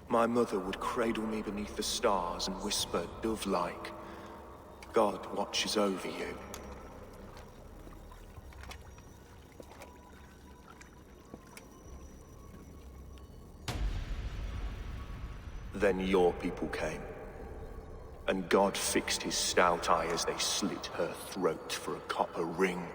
My mother would cradle me beneath the stars and whisper, dove-like, God watches over you. Then your people came, and God fixed his stout eye as they slit her throat for a copper ring.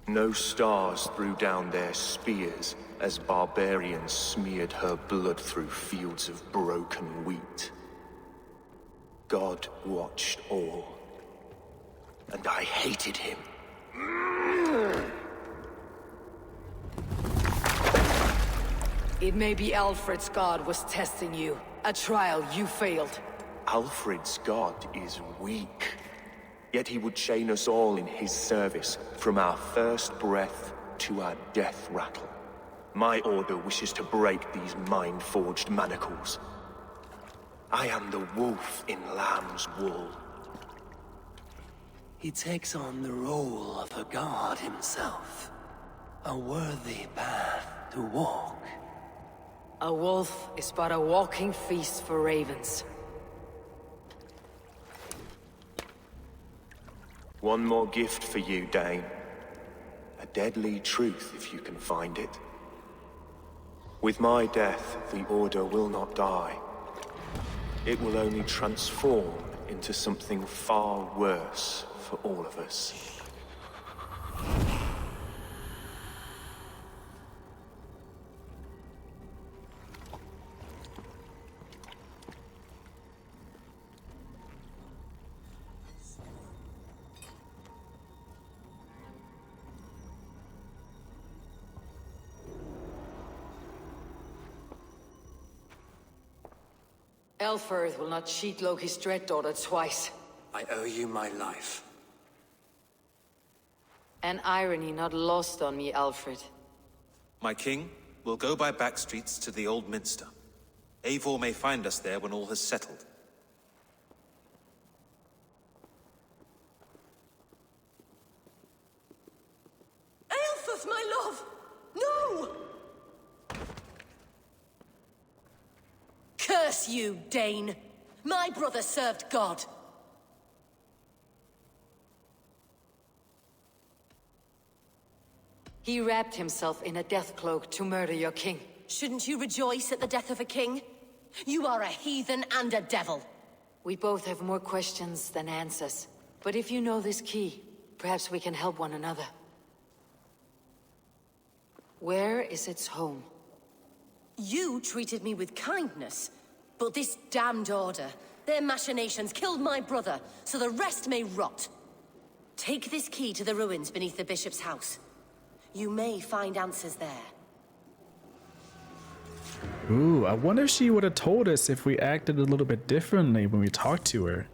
No stars threw down their spears as barbarians smeared her blood through fields of broken wheat. God watched all, and I hated him. It may be Alfred's god was testing you. A trial you failed. Alfred's god is weak. Yet he would chain us all in his service, from our first breath to our death rattle. My order wishes to break these mind-forged manacles. I am the wolf in lamb's wool. He takes on the role of a god himself. A worthy path to walk. A wolf is but a walking feast for ravens. One more gift for you, Dane. A deadly truth, if you can find it. With my death, the Order will not die. It will only transform into something far worse for all of us. Elfirth will not cheat Loki's dread daughter twice. I owe you my life. An irony not lost on me, Alfred. My king, we'll go by back streets to the Old Minster. Eivor may find us there when all has settled. Aelfirth, my love! No! Curse you, Dane! My brother served God. He wrapped himself in a death cloak to murder your king. Shouldn't you rejoice at the death of a king? You are a heathen and a devil. We both have more questions than answers. But if you know this key, perhaps we can help one another. Where is its home? You treated me with kindness, but this damned order, their machinations killed my brother, so the rest may rot. Take this key to the ruins beneath the bishop's house. You may find answers there. Ooh, I wonder if she would have told us if we acted a little bit differently when we talked to her.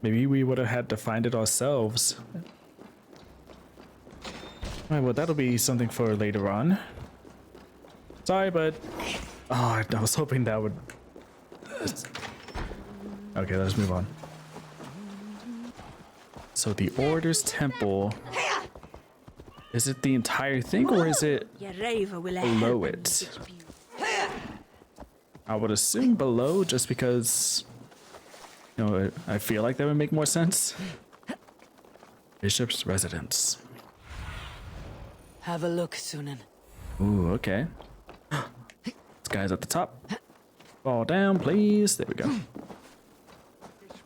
Maybe we would have had to find it ourselves. Alright, well that'll be something for later on. Sorry, but... Oh, I was hoping that would... Okay, let's move on. So the Order's Temple... Is it the entire thing, or is it below it? I would assume below, just because... You know, I feel like that would make more sense. Bishop's Residence. Have a look, Sunan. Ooh, okay. This guy's at the top. Fall down, please. There we go.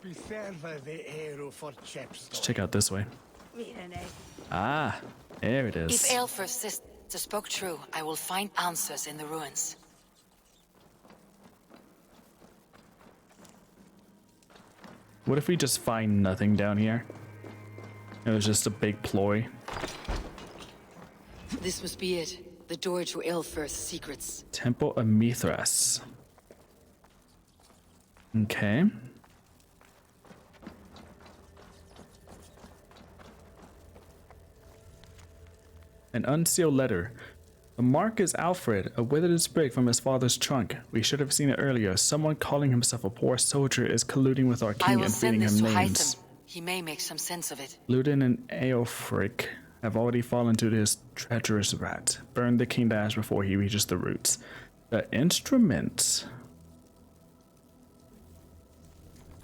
Let's check out this way. Ah, there it is. If Aelfirth's sister spoke true, I will find answers in the ruins. What if we just find nothing down here? It was just a big ploy. This must be it. The door to Aelfirth's secrets. Temple of Mithras. Okay. An unsealed letter. The mark is Alfred, a withered sprig from his father's trunk. We should have seen it earlier. Someone calling himself a poor soldier is colluding with our king and feeding him names. He may make some sense of it. Ludin and Eofric have already fallen to this treacherous rat. Burn the king to ash before he reaches the roots. The instrument.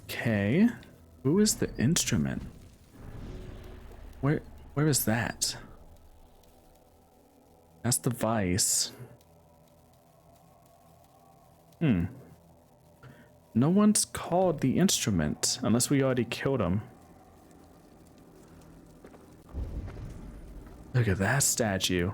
Okay. Who is the instrument? Where is that? That's the vice. No one's called the instrument unless we already killed him. Look at that statue.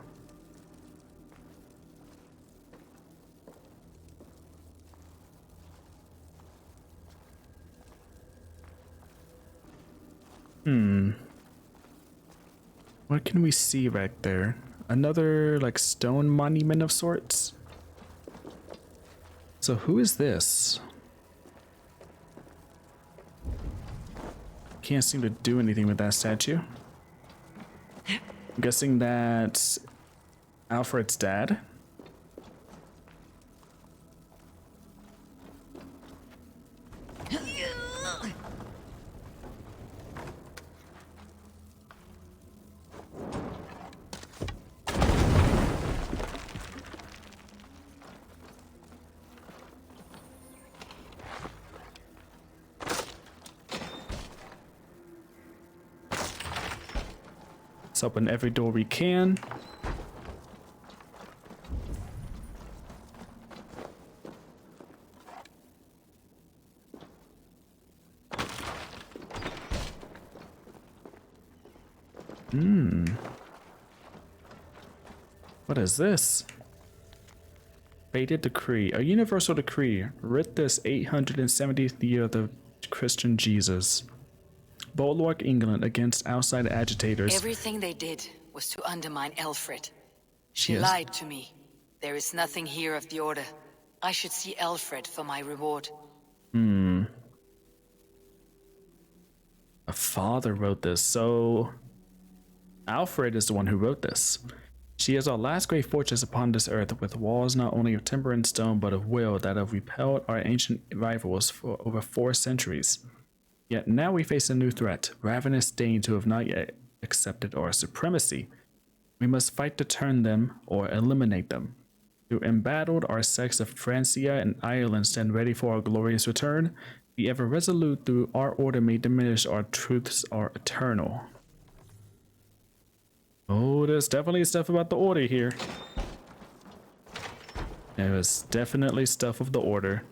What can we see right there? Another like stone monument of sorts? So who is this? Can't seem to do anything with that statue. I'm guessing that's Alfred's dad. Let's open every door we can. What is this? Fated decree. A universal decree. Writ this 870th year of the Christian Jesus. Bulwark England against outside agitators. Everything they did was to undermine Alfred. She Yes. lied to me. There is nothing here of the order. I should see Alfred for my reward. A father wrote this, so Alfred is the one who wrote this. She is our last great fortress upon this earth, with walls not only of timber and stone, but of will that have repelled our ancient rivals for over 4 centuries. Yet now we face a new threat, ravenous Danes who have not yet accepted our supremacy. We must fight to turn them or eliminate them. To embattled our sects of Francia and Ireland stand ready for our glorious return. Be ever resolute through our order may diminish, our truths are eternal. Oh, there's definitely stuff about the order here. There is definitely stuff of the order.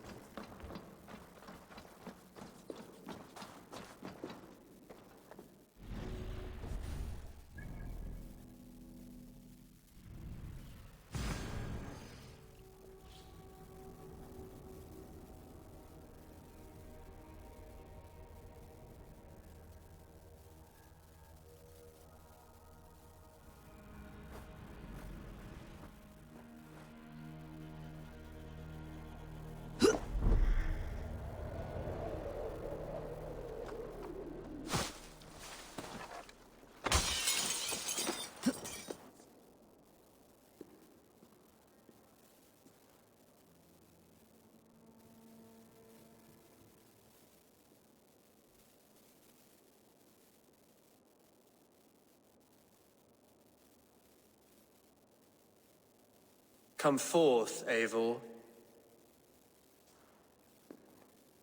Come forth, Eivor.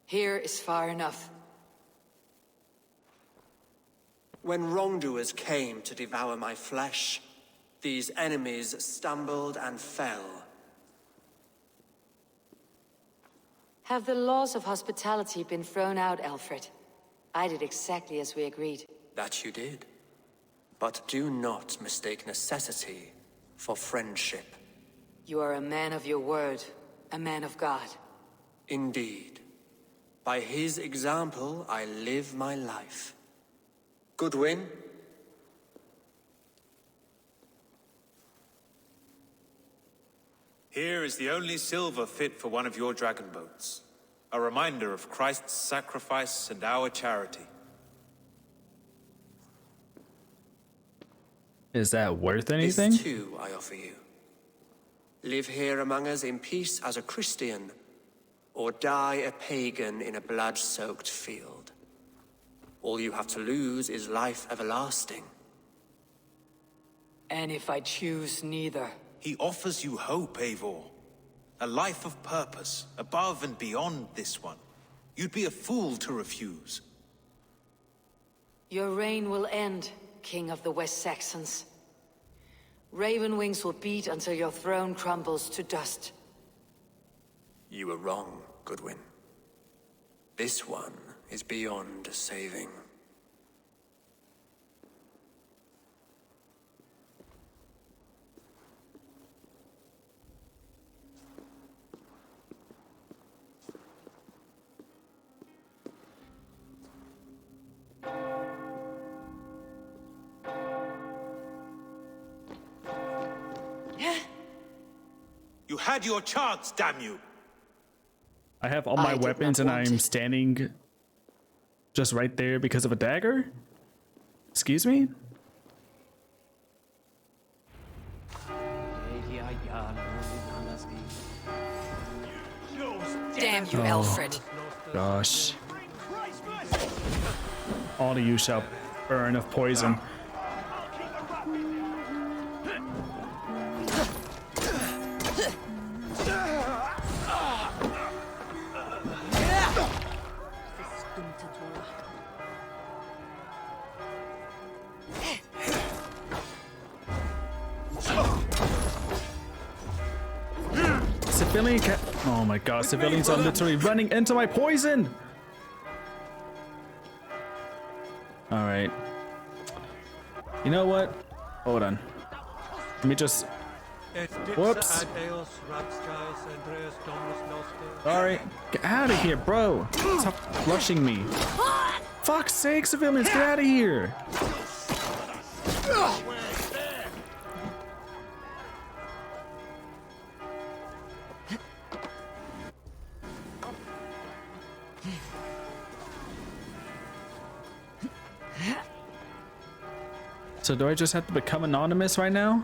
Here is far enough. When wrongdoers came to devour my flesh, these enemies stumbled and fell. Have the laws of hospitality been thrown out, Alfred? I did exactly as we agreed. That you did. But do not mistake necessity for friendship. You are a man of your word, a man of God. Indeed. By his example, I live my life. Goodwin? Here is the only silver fit for one of your dragon boats. A reminder of Christ's sacrifice and our charity. Is that worth anything? This too I offer you. Live here among us in peace as a Christian, or die a pagan in a blood-soaked field. 'All you have to lose is life everlasting. And if I choose neither? He offers you hope, Eivor. A life of purpose, above and beyond this one. You'd be a fool to refuse. Your reign will end, King of the West Saxons. Raven wings will beat until your throne crumbles to dust. You were wrong, Goodwin. This one is beyond saving. You had your chance, damn you! I have all my did weapons not and want I'm it. standing just right there because of a dagger? Excuse me? Damn you, Oh. Alfred. Gosh. All of you shall burn of poison. Civilian oh my god, civilians are literally running into my poison! Alright. You know what? Hold on. Let me just... Whoops. Sorry. Get out of here, bro. Stop rushing me. Fuck's sake, civilians, get out of here. So do I just have to become anonymous right now?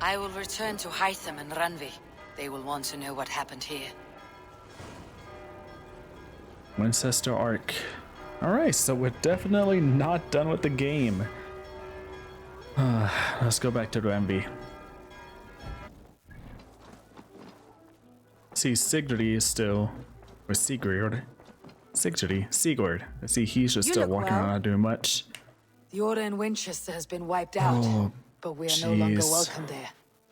I will return to Hytham and Ranvi. They will want to know what happened here. Winchester Arc. Alright, so we're definitely not done with the game. Let's go back to Ranvi. See, Sigurd is still... Or Sigurd. Sigurd. I see he's just You still look walking well. around not doing much. The order in Winchester has been wiped out, Oh, but we are no longer jeez. welcome there.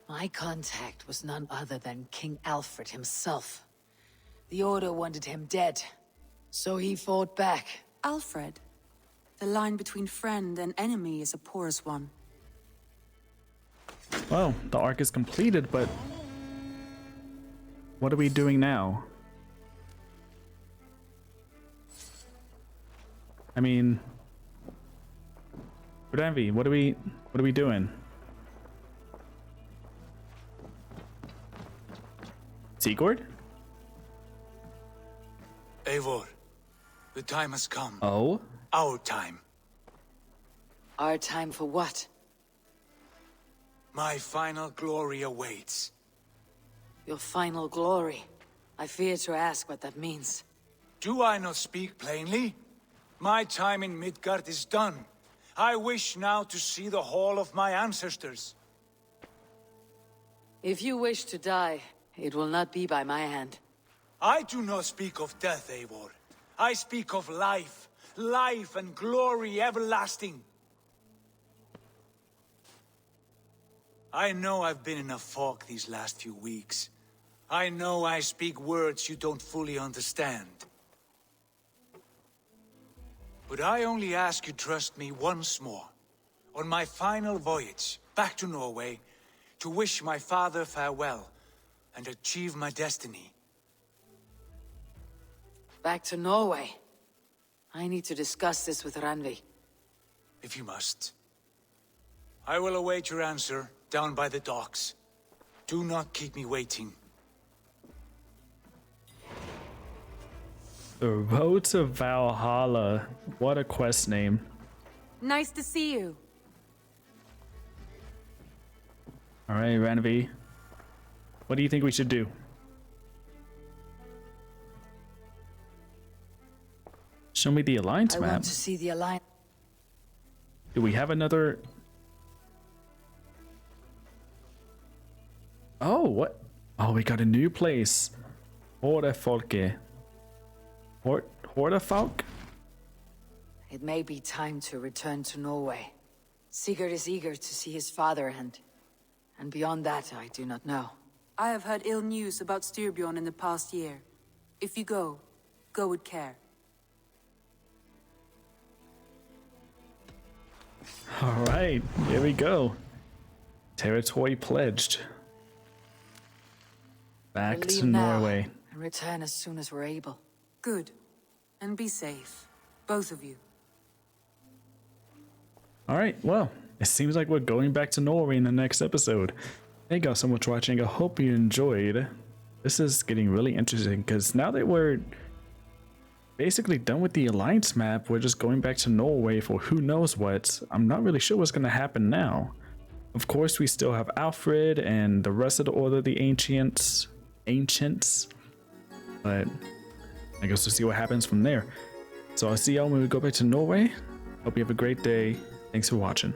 My contact was none other than King Alfred himself. The order wanted him dead, so he fought back. Alfred, the line between friend and enemy is a porous one. Well, the arc is completed, but... What are we doing now? I mean... Ranvi, what are we doing? Sigurd? Eivor, the time has come. Oh? Our time. Our time for what? My final glory awaits. Your final glory. I fear to ask what that means. Do I not speak plainly? My time in Midgard is done. I wish now to see the hall of my ancestors. If you wish to die, it will not be by my hand. I do not speak of death, Eivor. I speak of life. Life and glory everlasting. I know I've been in a fog these last few weeks. I know I speak words you don't fully understand. But I only ask you trust me once more. On my final voyage, back to Norway, to wish my father farewell, and achieve my destiny. Back to Norway. I need to discuss this with Ranvi. If you must. I will await your answer, down by the docks. Do not keep me waiting. The Road to Valhalla. What a quest name. Nice to see you. Alright, Ranvi. What do you think we should do? Show me the alliance I map. want to see the alliance. Do we have another? Oh, what? Oh, we got a new place. Hordafolke. Hordafolk? It may be time to return to Norway. Sigurd is eager to see his father, and beyond that, I do not know. I have heard ill news about Styrbjorn in the past year. If you go with care. All right, here we go. Territory pledged. Back We'll to leave now Norway. and return as soon as we're able. Good. And be safe. Both of you. All right, well, it seems like we're going back to Norway in the next episode. Thank y'all so much for watching. I hope you enjoyed. This is getting really interesting because now that we're basically done with the alliance map, we're just going back to Norway for who knows what. I'm not really sure what's going to happen now. Of course, we still have Alfred and the rest of the Order of the Ancients, but I guess we'll see what happens from there. So I'll see y'all when we go back to Norway. Hope you have a great day. Thanks for watching.